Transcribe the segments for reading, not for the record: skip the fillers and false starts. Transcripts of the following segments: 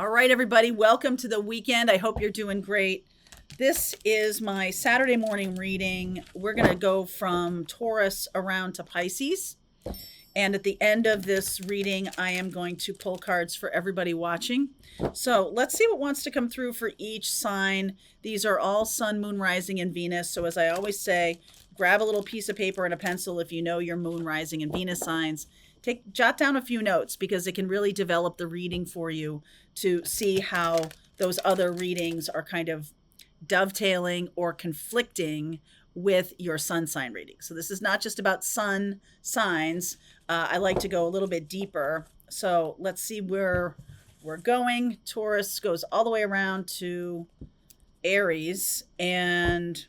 All right, everybody, welcome to the weekend. I hope you're doing great. This is my Saturday morning reading. We're going to go from Taurus around to Pisces. And at the end of this reading, I am going to pull cards for everybody watching. So let's see what wants to come through for each sign. These are all Sun, Moon, Rising, and Venus. So as I always say, grab a little piece of paper and a pencil if you know your Moon, Rising, and Venus signs. Jot down a few notes because it can really develop the reading for you to see how those other readings are kind of dovetailing or conflicting with your sun sign reading. So this is not just about sun signs. I like to go a little bit deeper. So let's see where we're going. Taurus goes all the way around to Aries, and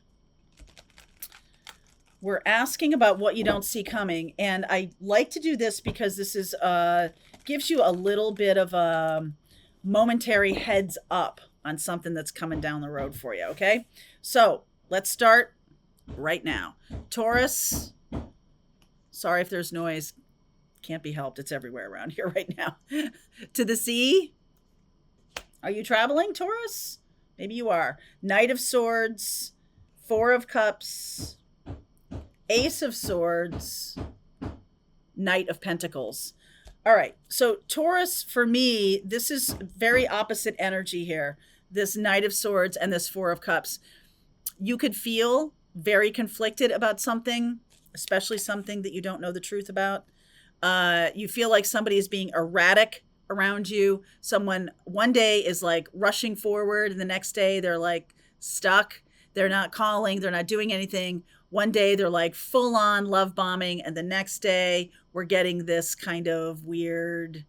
we're asking about what you don't see coming. And I like to do this because this is gives you a little bit of a momentary heads up on something that's coming down the road for you. Okay, so let's start right now. Taurus, sorry if there's noise, can't be helped, it's everywhere around here right now. To the sea. Are you traveling, Taurus? Maybe you are. Knight of Swords, Four of Cups, Ace of Swords, Knight of Pentacles. All right, so Taurus, for me, this is very opposite energy here. This Knight of Swords and this Four of Cups. You could feel very conflicted about something, especially something that you don't know the truth about. You feel like somebody is being erratic around you. Someone one day is like rushing forward, and the next day they're like stuck. They're not calling, they're not doing anything. One day they're like full on love bombing, and the next day we're getting this kind of weird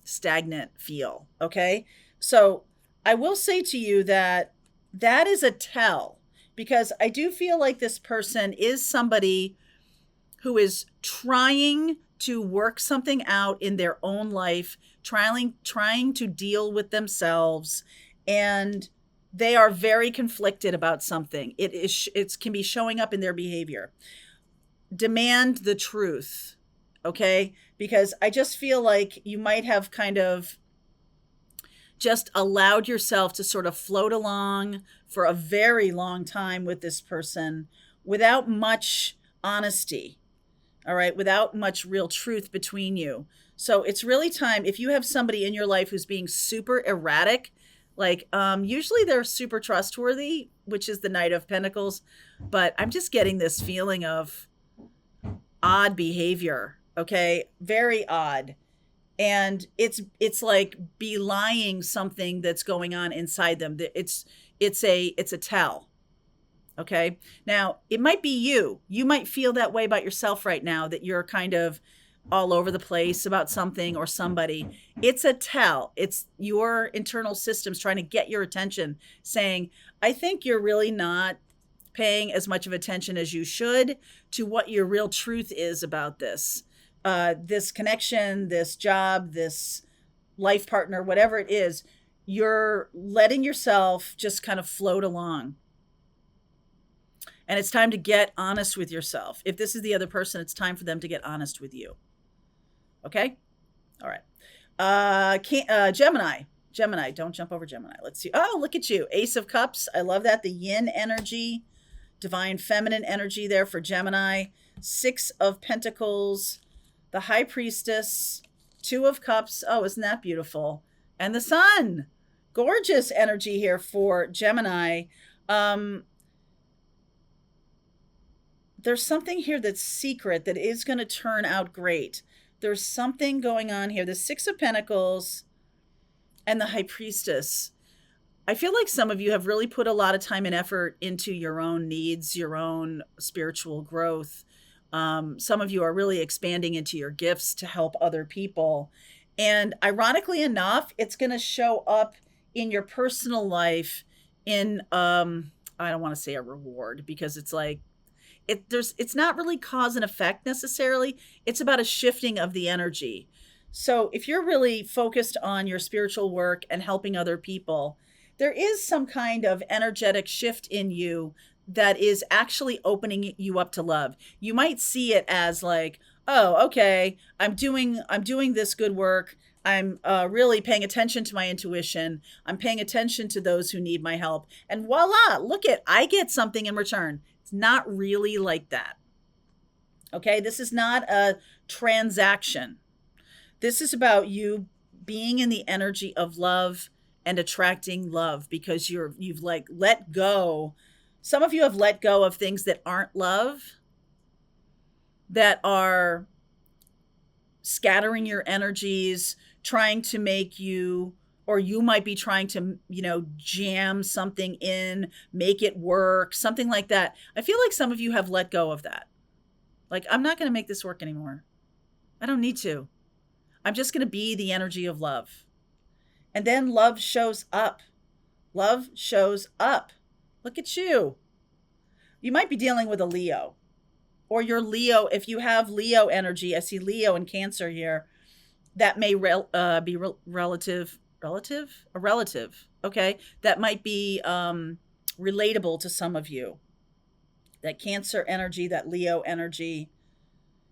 stagnant feel. Okay, so I will say to you that that is a tell, because I do feel like this person is somebody who is trying to work something out in their own life, trying to deal with themselves, and they are very conflicted about something. It can be showing up in their behavior. Demand the truth, okay? Because I just feel like you might have kind of just allowed yourself to sort of float along for a very long time with this person without much honesty, all right? Without much real truth between you. So it's really time, if you have somebody in your life who's being super erratic, like usually they're super trustworthy, which is the Knight of Pentacles, but I'm just getting this feeling of odd behavior, okay? Very odd. And it's like belying something that's going on inside them. It's a tell. Okay. Now, it might be you. You might feel that way about yourself right now, that you're kind of all over the place about something or somebody. It's a tell. It's your internal systems trying to get your attention, saying, I think you're really not paying as much of attention as you should to what your real truth is about this. This connection, this job, this life partner, whatever it is, you're letting yourself just kind of float along. And it's time to get honest with yourself. If this is the other person, it's time for them to get honest with you. Okay? All right. Gemini, don't jump over Gemini. Let's see. Oh, look at you. Ace of Cups. I love that. The yin energy, divine feminine energy there for Gemini. Six of Pentacles, the High Priestess, Two of Cups. Oh, isn't that beautiful? And the Sun. Gorgeous energy here for Gemini. There's something here that's secret that is going to turn out great. There's something going on here. The Six of Pentacles and the High Priestess. I feel like some of you have really put a lot of time and effort into your own needs, your own spiritual growth. Some of you are really expanding into your gifts to help other people. And ironically enough, it's going to show up in your personal life in, I don't want to say a reward, because it's like, it's not really cause and effect necessarily. It's about a shifting of the energy. So if you're really focused on your spiritual work and helping other people, there is some kind of energetic shift in you that is actually opening you up to love. You might see it as like, oh, okay, I'm doing this good work. I'm really paying attention to my intuition. I'm paying attention to those who need my help. And voila, look at, I get something in return. It's not really like that. Okay, this is not a transaction. This is about you being in the energy of love and attracting love because you've like let go. Some of you have let go of things that aren't love, that are scattering your energies, trying to make you, or you might be trying to, jam something in, make it work, something like that. I feel like some of you have let go of that. Like, I'm not going to make this work anymore. I don't need to. I'm just going to be the energy of love. And then love shows up. Love shows up. Look at you. You might be dealing with a Leo, or your Leo. If you have Leo energy, I see Leo and Cancer here. That may be relative. A relative. Okay. That might be relatable to some of you. That Cancer energy, that Leo energy,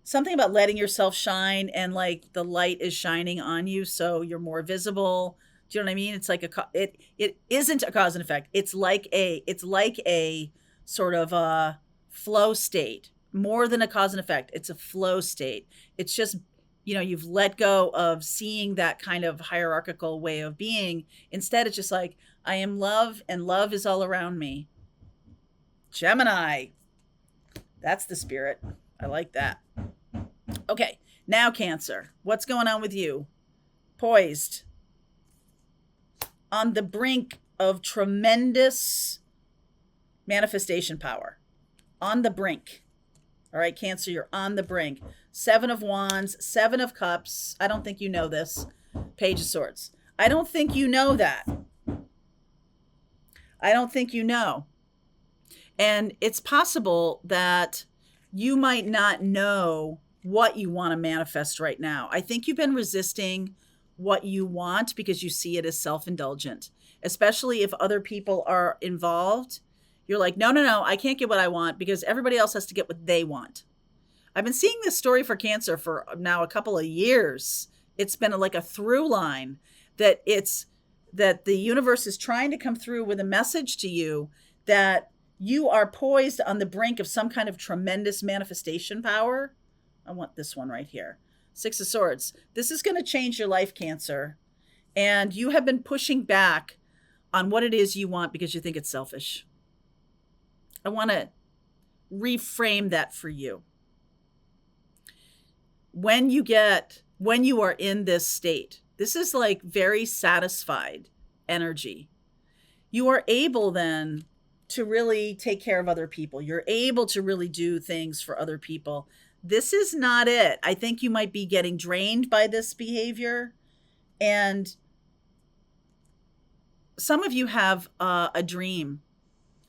something about letting yourself shine, and like the light is shining on you, so you're more visible. Do you know what I mean? It's like it isn't a cause and effect. It's like a sort of a flow state, more than a cause and effect. It's a flow state. It's just, you've let go of seeing that kind of hierarchical way of being. Instead, it's just like, I am love and love is all around me. Gemini. That's the spirit. I like that. Okay, now Cancer. What's going on with you? Poised. On the brink of tremendous manifestation power. On the brink. All right, Cancer, you're on the brink. 7 of Wands, 7 of Cups. I don't think you know this. Page of Swords. I don't think you know that. I don't think you know. And it's possible that you might not know what you want to manifest right now. I think you've been resisting what you want because you see it as self-indulgent, especially if other people are involved. You're like, no, I can't get what I want because everybody else has to get what they want. I've been seeing this story for Cancer for now a couple of years. It's been like a through line that the universe is trying to come through with a message to you that you are poised on the brink of some kind of tremendous manifestation power. I want this one right here. 6 of Swords. This is going to change your life, Cancer. And you have been pushing back on what it is you want because you think it's selfish. I want to reframe that for you. When you are in this state, this is like very satisfied energy. You are able then to really take care of other people. You're able to really do things for other people. This is not it. I think you might be getting drained by this behavior. And some of you have a dream,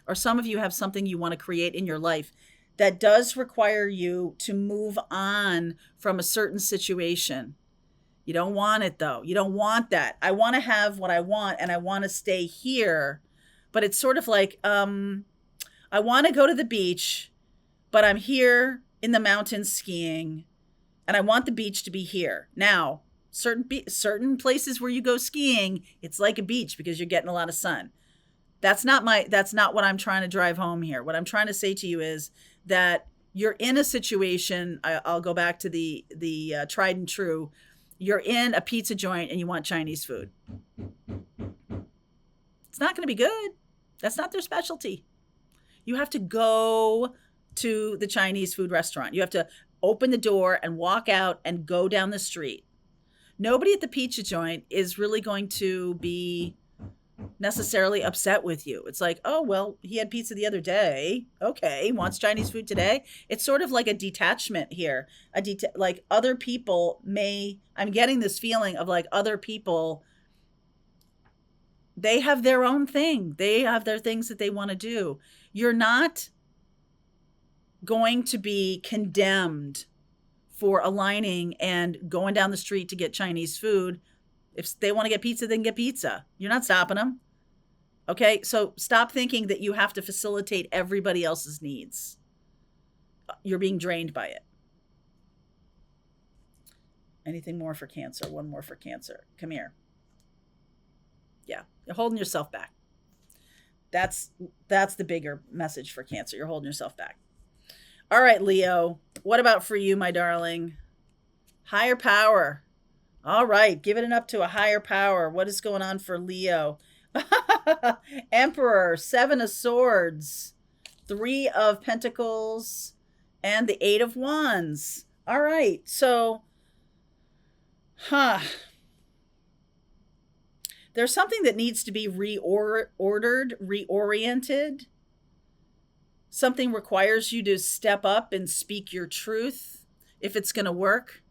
or some of you have something you want to create in your life that does require you to move on from a certain situation. You don't want it though. You don't want that. I want to have what I want and I want to stay here. But it's sort of like, I want to go to the beach, but I'm here in the mountains skiing, and I want the beach to be here. Now, certain places where you go skiing, it's like a beach because you're getting a lot of sun. That's not what I'm trying to drive home here. What I'm trying to say to you is that you're in a situation. I'll go back to the tried and true. You're in a pizza joint and you want Chinese food. It's not going to be good. That's not their specialty. You have to go to the Chinese food restaurant. You have to open the door and walk out and go down the street. Nobody at the pizza joint is really going to be necessarily upset with you. It's like, oh, well, he had pizza the other day. Okay, wants Chinese food today. It's sort of like a detachment here. Like other people I'm getting this feeling of like other people, they have their own thing. They have their things that they want to do. You're not going to be condemned for aligning and going down the street to get Chinese food. If they want to get pizza, they can get pizza. You're not stopping them. Okay, so stop thinking that you have to facilitate everybody else's needs. You're being drained by it. Anything more for Cancer? One more for Cancer. Come here. Yeah, you're holding yourself back. That's the bigger message for Cancer. You're holding yourself back. All right, Leo. What about for you, my darling? Higher power. All right, give it an up to a higher power. What is going on for Leo? Emperor, 7 of Swords, 3 of Pentacles, and the 8 of Wands. All right, so, there's something that needs to be reordered, reoriented. Something requires you to step up and speak your truth. If it's going to work,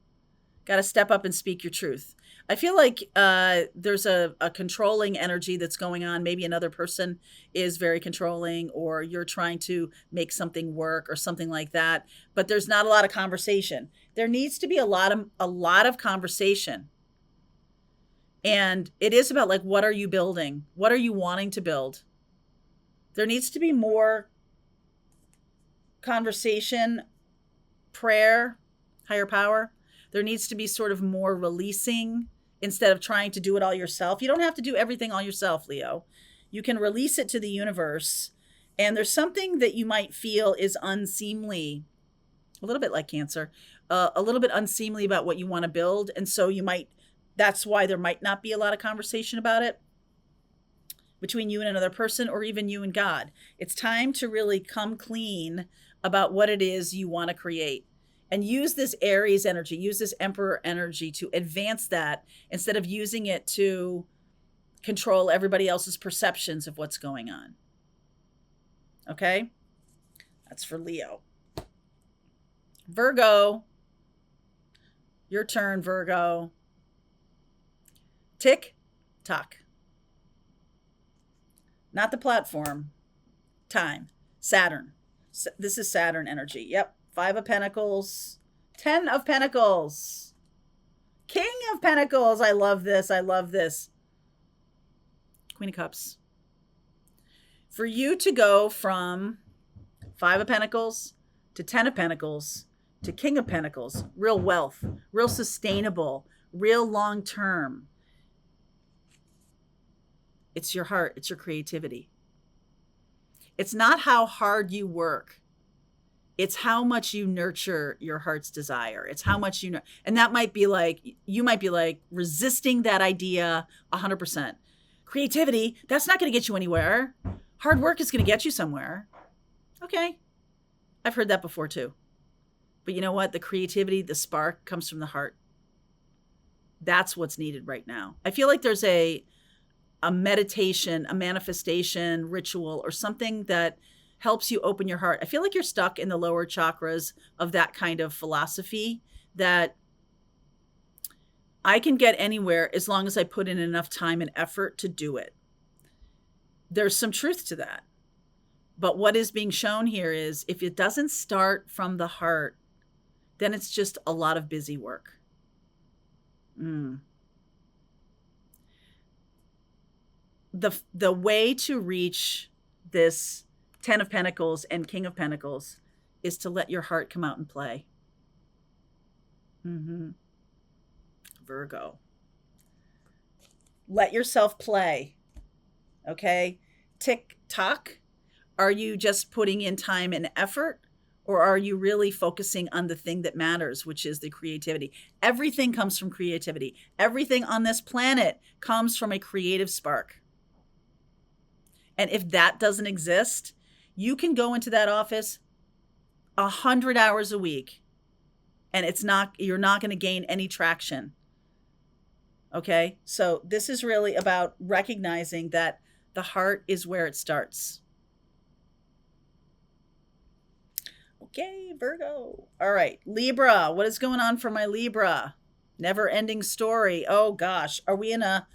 got to step up and speak your truth. I feel like there's a controlling energy that's going on. Maybe another person is very controlling, or you're trying to make something work or something like that. But there's not a lot of conversation. There needs to be a lot of conversation. And it is about, like, what are you building? What are you wanting to build? There needs to be more conversation, prayer, higher power. There needs to be sort of more releasing instead of trying to do it all yourself. You don't have to do everything all yourself, Leo. You can release it to the universe. And there's something that you might feel is unseemly, a little bit like Cancer, a little bit unseemly about what you want to build. And so that's why there might not be a lot of conversation about it between you and another person, or even you and God. It's time to really come clean about what it is you want to create. And use this Aries energy, use this Emperor energy to advance that, instead of using it to control everybody else's perceptions of what's going on. Okay? That's for Leo. Virgo. Your turn, Virgo. Tick tock. Not the platform. Time. Saturn. This is Saturn energy. Yep. 5 of Pentacles, 10 of Pentacles, King of Pentacles. I love this. I love this. Queen of Cups. For you to go from 5 of Pentacles to 10 of Pentacles to King of Pentacles, real wealth, real sustainable, real long-term. It's your heart. It's your creativity. It's not how hard you work. It's how much you nurture your heart's desire. It's how much you know. And that might be like, you might be like resisting that idea 100%. Creativity, that's not going to get you anywhere. Hard work is going to get you somewhere. Okay. I've heard that before too. But you know what? The creativity, the spark comes from the heart. That's what's needed right now. I feel like there's a meditation, a manifestation ritual, or something that helps you open your heart. I feel like you're stuck in the lower chakras of that kind of philosophy, that I can get anywhere as long as I put in enough time and effort to do it. There's some truth to that. But what is being shown here is, if it doesn't start from the heart, then it's just a lot of busy work. The way to reach this 10 of Pentacles and King of Pentacles is to let your heart come out and play. Virgo. Let yourself play. Okay? Tick tock. Are you just putting in time and effort, or are you really focusing on the thing that matters, which is the creativity? Everything comes from creativity. Everything on this planet comes from a creative spark. And if that doesn't exist, you can go into that office 100 hours a week, and you're not going to gain any traction. Okay? So this is really about recognizing that the heart is where it starts. Okay, Virgo. All right, Libra. What is going on for my Libra? Never-ending story. Oh gosh, are we in a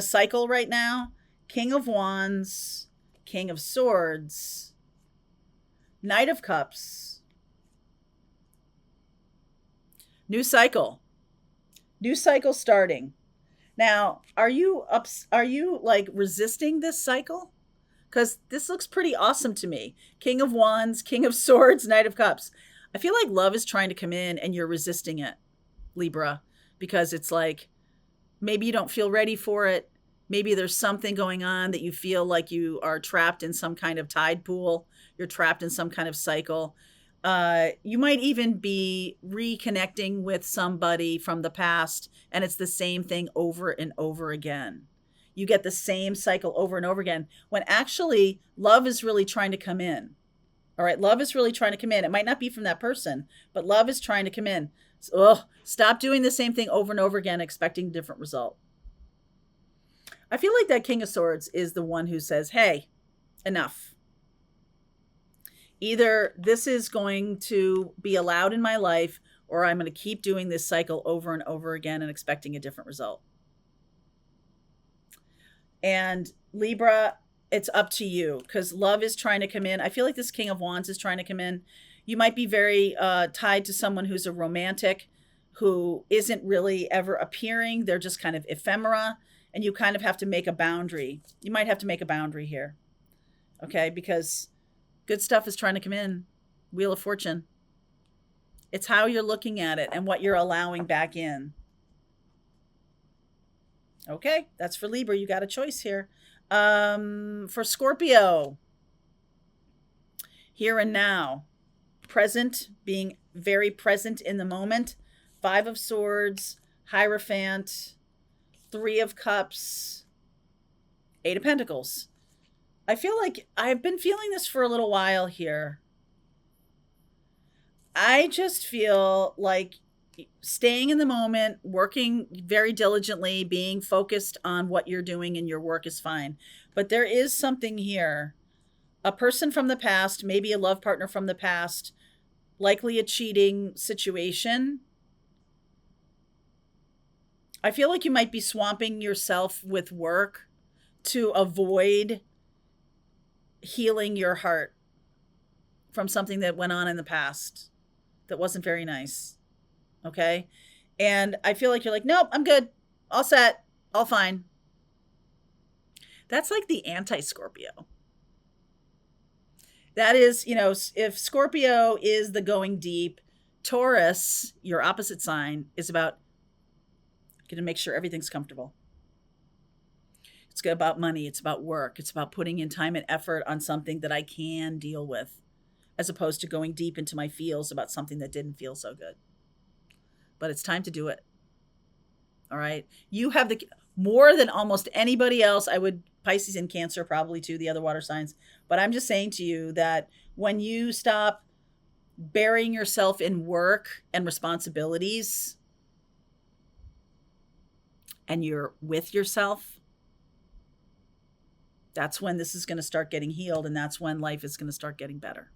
cycle right now? King of Wands, King of Swords, Knight of Cups. New cycle. New cycle starting. Now, are you like resisting this cycle? Because this looks pretty awesome to me. King of Wands, King of Swords, Knight of Cups. I feel like love is trying to come in and you're resisting it, Libra. because it's like maybe you don't feel ready for it. Maybe there's something going on that you feel like you are trapped in some kind of tide pool. You're trapped in some kind of cycle. You might even be reconnecting with somebody from the past, and it's the same thing over and over again. You get the same cycle over and over again, when actually love is really trying to come in. All right, love is really trying to come in. It might not be from that person, but love is trying to come in. So, stop doing the same thing over and over again, expecting a different result. I feel like that King of Swords is the one who says, hey, enough. Either this is going to be allowed in my life, or I'm going to keep doing this cycle over and over again and expecting a different result. And Libra, it's up to you, because love is trying to come in. I feel like this King of Wands is trying to come in. You might be very tied to someone who's a romantic, who isn't really ever appearing. They're just kind of ephemera, and you kind of have to make a boundary. You might have to make a boundary here, okay? Because good stuff is trying to come in. Wheel of Fortune. It's how you're looking at it and what you're allowing back in. Okay, that's for Libra. You got a choice here. For Scorpio, here and now, present, being very present in the moment. 5 of Swords, Hierophant, 3 of Cups, 8 of Pentacles. I feel like I've been feeling this for a little while here. I just feel like staying in the moment, working very diligently, being focused on what you're doing in your work is fine. But there is something here. A person from the past, maybe a love partner from the past, likely a cheating situation. I feel like you might be swamping yourself with work to avoid healing your heart from something that went on in the past that wasn't very nice. Okay. And I feel like you're like, nope, I'm good. All set. All fine. That's like the anti-Scorpio. That is, if Scorpio is the going deep, Taurus, your opposite sign, is about going to make sure everything's comfortable. It's about money. It's about work. It's about putting in time and effort on something that I can deal with, as opposed to going deep into my feels about something that didn't feel so good. But it's time to do it. All right. You have more than almost anybody else. Pisces and Cancer probably too, the other water signs. But I'm just saying to you that when you stop burying yourself in work and responsibilities, and you're with yourself, that's when this is going to start getting healed, and that's when life is going to start getting better.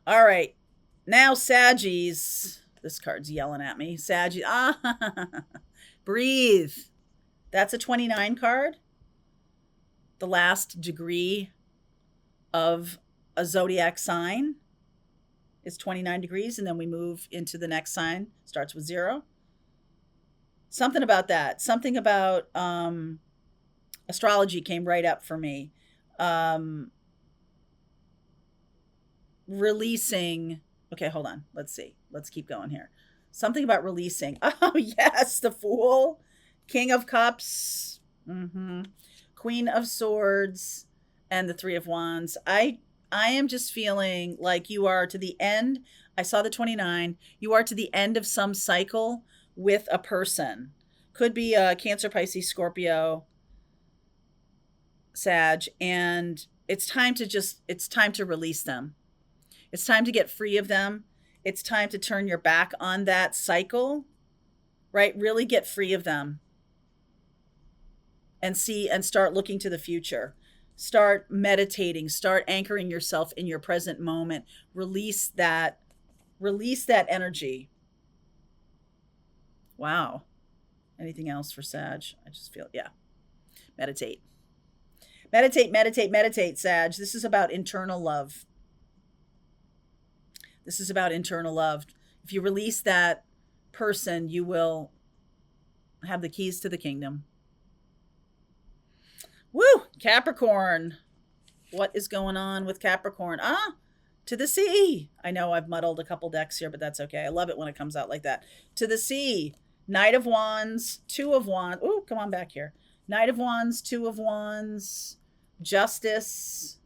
All right. Now, Saggies. This card's yelling at me. Saggies. Breathe. That's a 29 card. The last degree of a zodiac sign is 29 degrees, and then we move into the next sign. Starts with 0. Something about that. Something about astrology came right up for me. Releasing. Okay, hold on. Let's see. Let's keep going here. Something about releasing. Oh, yes, the Fool. King of Cups. Queen of Swords. And the 3 of Wands. I am just feeling like you are to the end. I saw the 29. You are to the end of some cycle with a person. Could be a Cancer, Pisces, Scorpio, Sag. And it's time to release them. It's time to get free of them. It's time to turn your back on that cycle, right? Really get free of them and start looking to the future. Start meditating, start anchoring yourself in your present moment. Release that energy. Wow. Anything else for Sag? I just feel, yeah. Meditate. Meditate, Sag. This is about internal love. This is about internal love. If you release that person, you will have the keys to the kingdom. Woo! Capricorn. What is going on with Capricorn? To the sea. I know I've muddled a couple decks here, but that's okay. I love it when it comes out like that. To the sea. Knight of Wands, Two of Wands. Oh, come on back here. Knight of Wands, Two of Wands, Justice,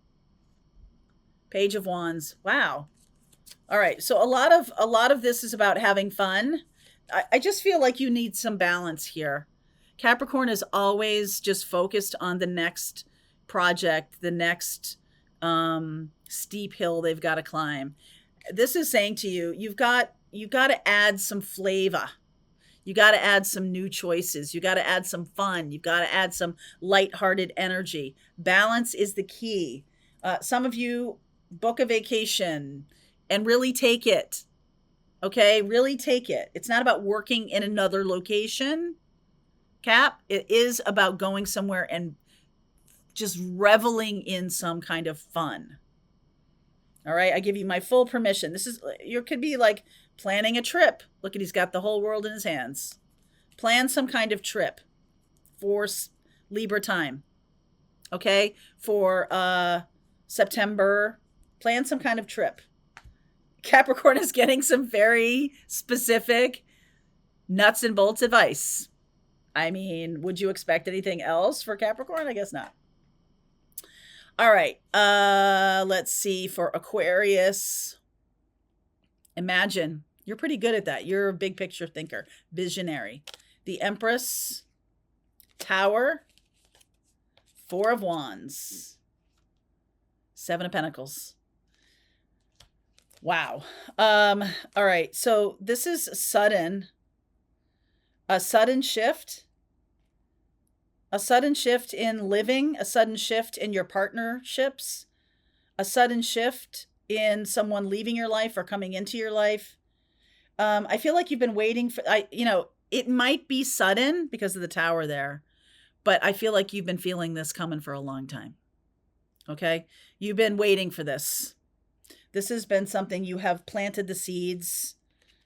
Page of Wands. Wow. All right. So a lot of this is about having fun. I just feel like you need some balance here. Capricorn is always just focused on the next project, the next steep hill they've got to climb. This is saying to you, you've got to add some flavor. You got to add some new choices. You got to add some fun. You've got to add some lighthearted energy. Balance is the key. Some of you book a vacation and really take it. Okay, really take it. It's not about working in another location, Cap. It is about going somewhere and just reveling in some kind of fun. All right, I give you my full permission. You could be like planning a trip. Look at, he's got the whole world in his hands. Plan some kind of trip for Libra time. Okay, for September, plan some kind of trip. Capricorn is getting some very specific nuts and bolts advice. I mean, would you expect anything else for Capricorn? I guess not. All right. Let's see for Aquarius. Imagine. You're pretty good at that. You're a big picture thinker, visionary. The Empress, Tower, Four of Wands, Seven of Pentacles. Wow. All right. So this is a sudden shift. A sudden shift in living, a sudden shift in your partnerships, a sudden shift in someone leaving your life or coming into your life. I feel like you've been waiting for, it might be sudden because of the Tower there, but I feel like you've been feeling this coming for a long time. Okay. You've been waiting for this. This has been something you have planted the seeds,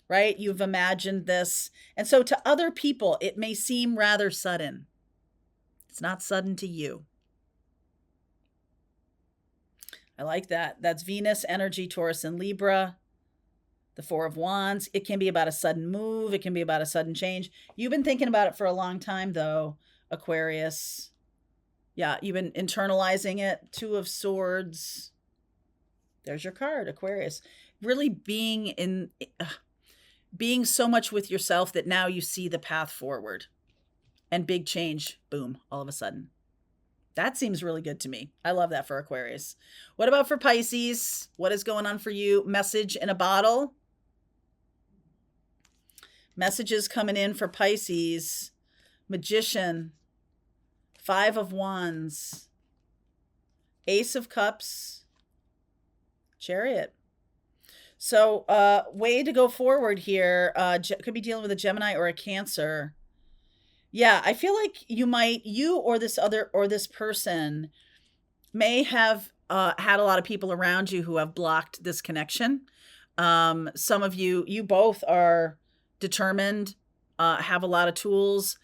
right? You've imagined this. And so to other people, it may seem rather sudden. It's not sudden to you. I like that. That's Venus, energy, Taurus, and Libra. The Four of Wands. It can be about a sudden move. It can be about a sudden change. You've been thinking about it for a long time, though, Aquarius. Yeah, you've been internalizing it. Two of Swords. There's your card, Aquarius. Really being so much with yourself that now you see the path forward. And big change, boom, all of a sudden. That seems really good to me. I love that for Aquarius. What about for Pisces? What is going on for you? Message in a bottle. Messages coming in for Pisces. Magician. Five of Wands. Ace of Cups. Chariot. So way to go forward here. Could be dealing with a Gemini or a Cancer. Yeah, I feel like you or this person may have had a lot of people around you who have blocked this connection. Some of you both are determined, have a lot of tools.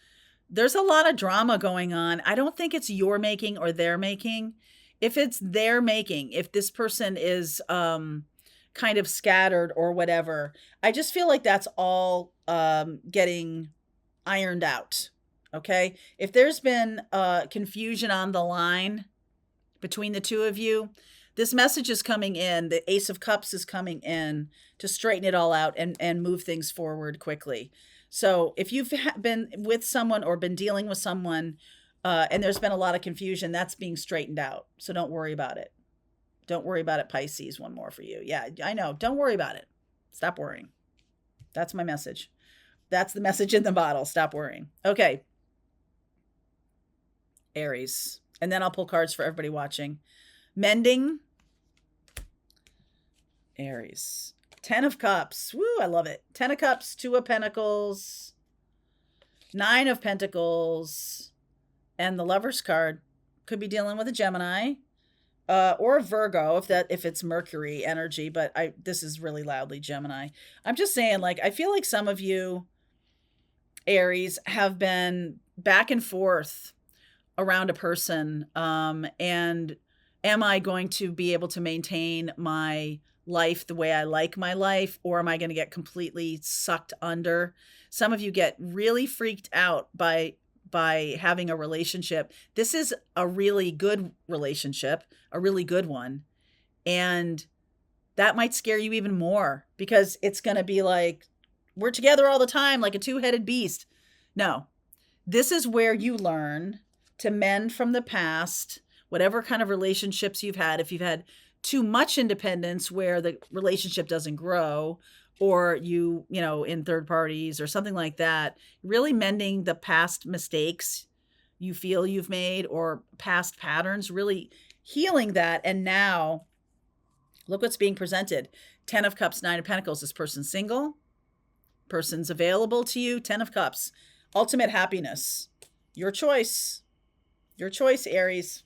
There's a lot of drama going on. I don't think it's your making or their making. If it's their making, if this person is kind of scattered or whatever, I just feel like that's all getting ironed out. Okay. If there's been confusion on the line between the two of you, this message is coming in. The Ace of Cups is coming in to straighten it all out and move things forward quickly. So if you've been with someone or been dealing with someone and there's been a lot of confusion, that's being straightened out. So don't worry about it. Don't worry about it, Pisces. One more for you. Yeah, I know. Don't worry about it. Stop worrying. That's my message. That's the message in the bottle. Stop worrying. Okay. Aries. And then I'll pull cards for everybody watching. Mending. Aries. 10 of Cups. Woo, I love it. 10 of Cups, 2 of Pentacles, 9 of Pentacles, and the Lover's card. Could be dealing with a Gemini or a Virgo if it's Mercury energy, but this is really loudly Gemini. I'm just saying, like, I feel like some of you, Aries, have been back and forth around a person, and am I going to be able to maintain my life the way I like my life, or am I going to get completely sucked under? Some of you get really freaked out by having a relationship. This is a really good relationship, a really good one. And that might scare you even more because it's going to be like, we're together all the time, like a two-headed beast. No, this is where you learn to mend from the past, whatever kind of relationships you've had. If you've had too much independence where the relationship doesn't grow, or in third parties or something like that, really mending the past mistakes you feel you've made or past patterns, really healing that. And now look what's being presented. 10 of Cups, 9 of Pentacles. This person's single, person's available to you. 10 of Cups, ultimate happiness. Your choice, Aries.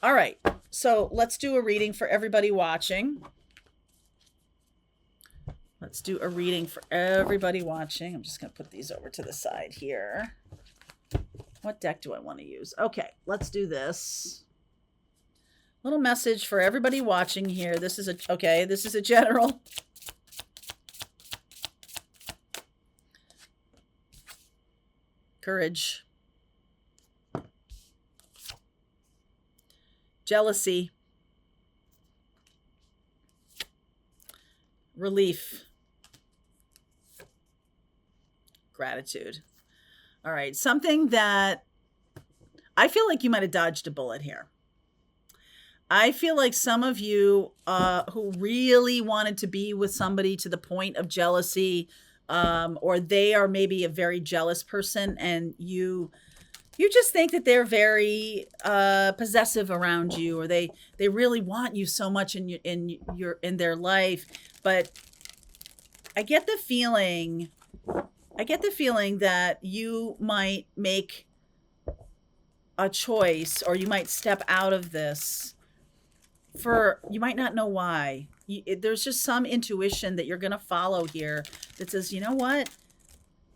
All right, so let's do a reading for everybody watching. I'm just going to put these over to the side here. What deck do I want to use? Okay, let's do this. Little message for everybody watching here. This is a general. Courage. Jealousy. Relief. Gratitude. All right, something that I feel like you might have dodged a bullet here. I feel like some of you who really wanted to be with somebody to the point of jealousy, or they are maybe a very jealous person, and you just think that they're very possessive around you, or they really want you so much in their life. But I get the feeling that you might make a choice, or you might step out of this you might not know why. There's just some intuition that you're going to follow here that says, you know what?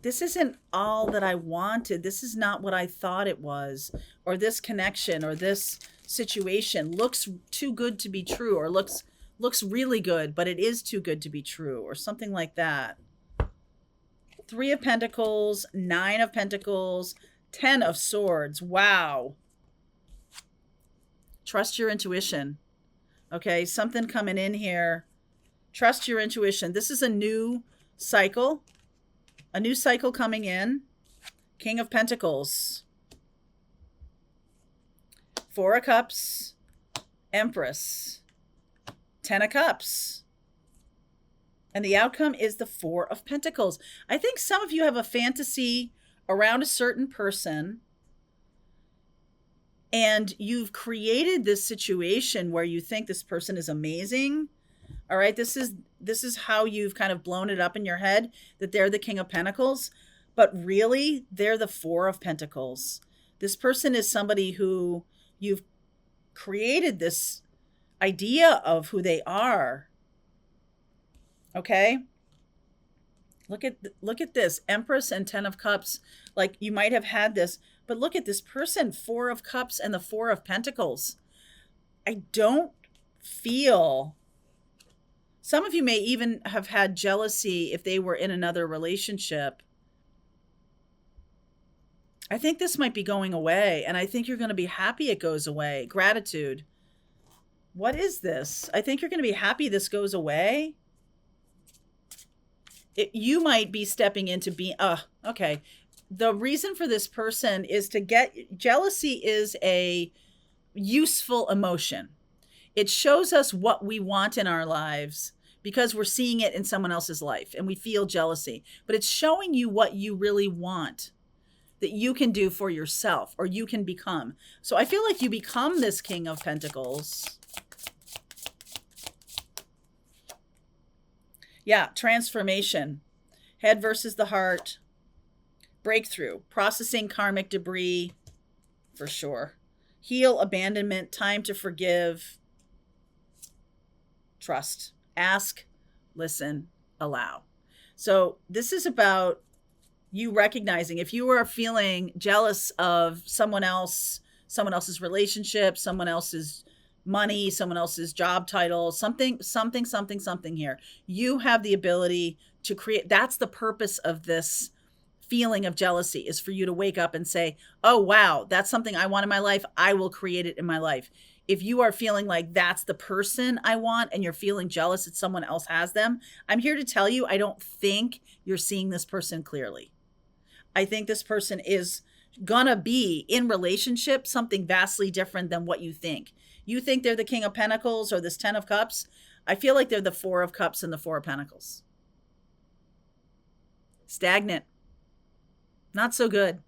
This isn't all that I wanted. This is not what I thought it was. Or this connection or this situation looks too good to be true, or looks really good, but it is too good to be true, or something like that. 3 of Pentacles, 9 of Pentacles, 10 of Swords. Wow. Trust your intuition. Okay, something coming in here. Trust your intuition. This is a new cycle. A new cycle coming in. King of Pentacles. 4 of Cups. Empress. 10 of Cups. And the outcome is the 4 of Pentacles. I think some of you have a fantasy around a certain person, and you've created this situation where you think this person is amazing. All right, this is how you've kind of blown it up in your head, that they're the King of Pentacles, but really they're the 4 of Pentacles. This person is somebody who you've created this idea of who they are. Okay? Look at this, Empress and 10 of Cups. Like, you might have had this, but look at this person, 4 of Cups and the 4 of Pentacles. I don't feel, some of you may even have had jealousy if they were in another relationship. I think this might be going away, and I think you're going to be happy it goes away. Gratitude. What is this? I think you're going to be happy this goes away. You might be stepping into being, okay. The reason for this person is to get, jealousy is a useful emotion. It shows us what we want in our lives because we're seeing it in someone else's life and we feel jealousy. But it's showing you what you really want that you can do for yourself, or you can become. So I feel like you become this King of Pentacles. Yeah, transformation. Head versus the heart. Breakthrough. Processing karmic debris, for sure. Heal, abandonment, time to forgive. Trust. Ask, listen, allow. So this is about you recognizing if you are feeling jealous of someone else's relationship, someone else's money, someone else's job title, something here. You have the ability to create. That's the purpose of this feeling of jealousy, is for you to wake up and say, oh, wow, that's something I want in my life. I will create it in my life. If you are feeling like that's the person I want and you're feeling jealous that someone else has them, I'm here to tell you, I don't think you're seeing this person clearly. I think this person is gonna be in relationship something vastly different than what you think. You think they're the King of Pentacles or this 10 of Cups. I feel like they're the 4 of Cups and the 4 of Pentacles. Stagnant. Not so good.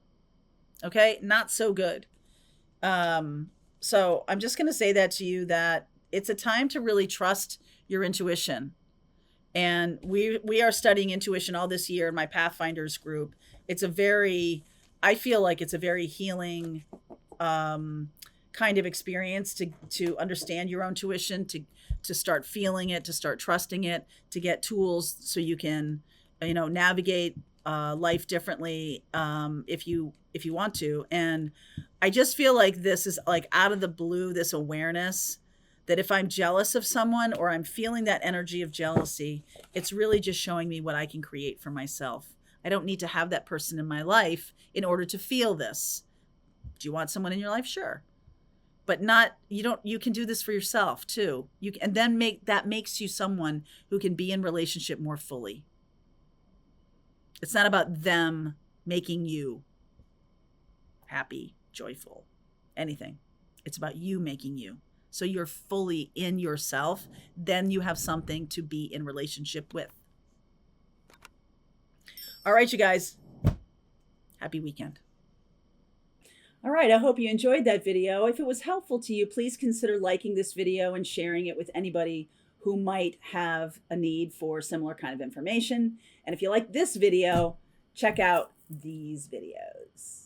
Okay? Not so good. So I'm just going to say that to you, that it's a time to really trust your intuition. And we are studying intuition all this year in my Pathfinders group. I feel like it's a very healing kind of experience to understand your own intuition, to start feeling it, to start trusting it, to get tools so you can, navigate life differently if you want to. And I just feel like this is like out of the blue, this awareness that if I'm jealous of someone or I'm feeling that energy of jealousy, it's really just showing me what I can create for myself. I don't need to have that person in my life in order to feel this. Do you want someone in your life? Sure. But you can do this for yourself too. And then makes you someone who can be in relationship more fully. It's not about them making you happy, joyful, anything. It's about you making you. So you're fully in yourself. Then you have something to be in relationship with. All right, you guys. Happy weekend. All right, I hope you enjoyed that video. If it was helpful to you, please consider liking this video and sharing it with anybody who might have a need for similar kind of information. And if you like this video, check out these videos.